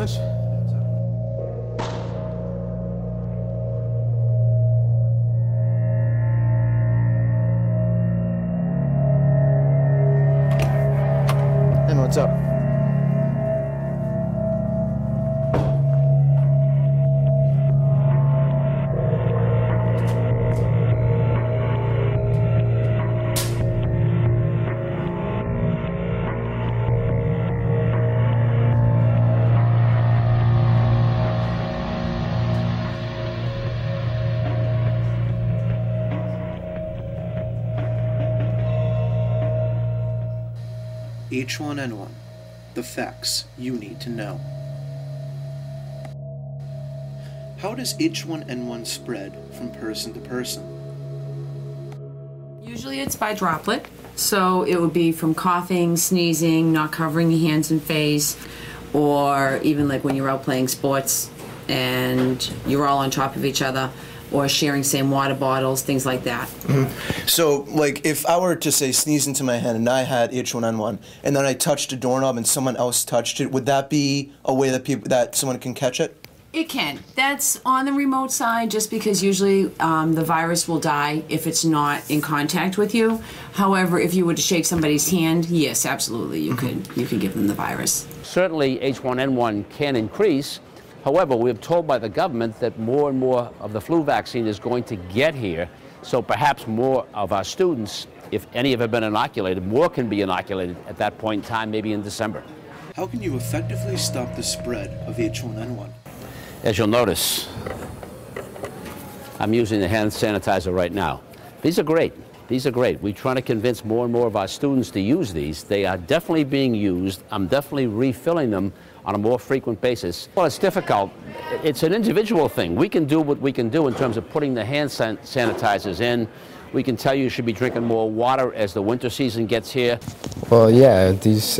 much. And what's up? H1N1, the facts you need to know. How does H1N1 spread from person to person? Usually it's by droplet, so it would be from coughing, sneezing, not covering your hands and face, or even like when you're out playing sports and you're all on top of each other, or sharing same water bottles, things like that. Mm-hmm. So, like, if I were to say sneeze into my hand and I had H1N1, and then I touched a doorknob and someone else touched it, would that be a way that someone can catch it? It can. That's on the remote side, just because usually the virus will die if it's not in contact with you. However, if you were to shake somebody's hand, yes, absolutely, you could give them the virus. Certainly, H1N1 can increase. However, we're told by the government that more and more of the flu vaccine is going to get here, so perhaps more of our students, if any have been inoculated, more can be inoculated at that point in time, maybe in December. How can you effectively stop the spread of H1N1? As you'll notice, I'm using the hand sanitizer right now. These are great. These are great. We're trying to convince more and more of our students to use these. They are definitely being used. I'm definitely refilling them on a more frequent basis. Well, it's difficult. It's an individual thing. We can do what we can do in terms of putting the hand sanitizers in. We can tell you should be drinking more water as the winter season gets here. Well, yeah, these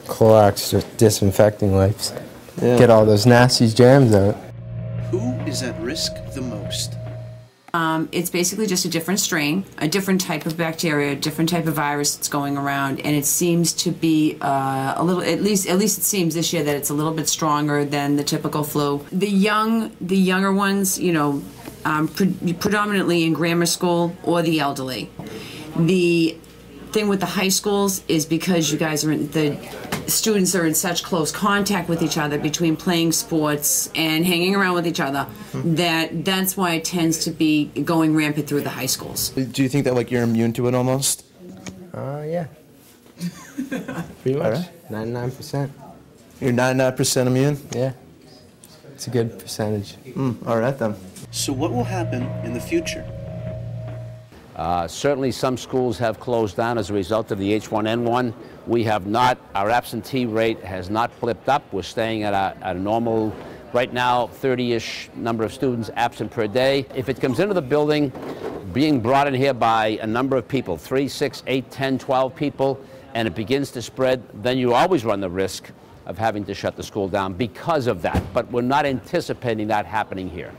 Clorox disinfecting wipes get all those nasty germs out. Who is at risk the most? It's basically just a different strain, a different type of bacteria, a different type of virus that's going around, and it seems to be a little, at least it seems this year that it's a little bit stronger than the typical flu. The younger ones, you know, predominantly in grammar school, or the elderly. The thing with the high schools is because you guys are the students are in such close contact with each other between playing sports and hanging around with each other, that's why it tends to be going rampant through the high schools. Do you think that, like, you're immune to it almost? Yeah. Pretty much. Right. 99%. You're 99% immune? Yeah. It's a good percentage. All right, then. So what will happen in the future? Certainly some schools have closed down as a result of the H1N1. We have not. Our absentee rate has not flipped up. We're staying at a normal, right now, 30-ish number of students absent per day. If it comes into the building, being brought in here by a number of people, 3, 6, 8, 10, 12 people, and it begins to spread, then you always run the risk of having to shut the school down because of that. But we're not anticipating that happening here.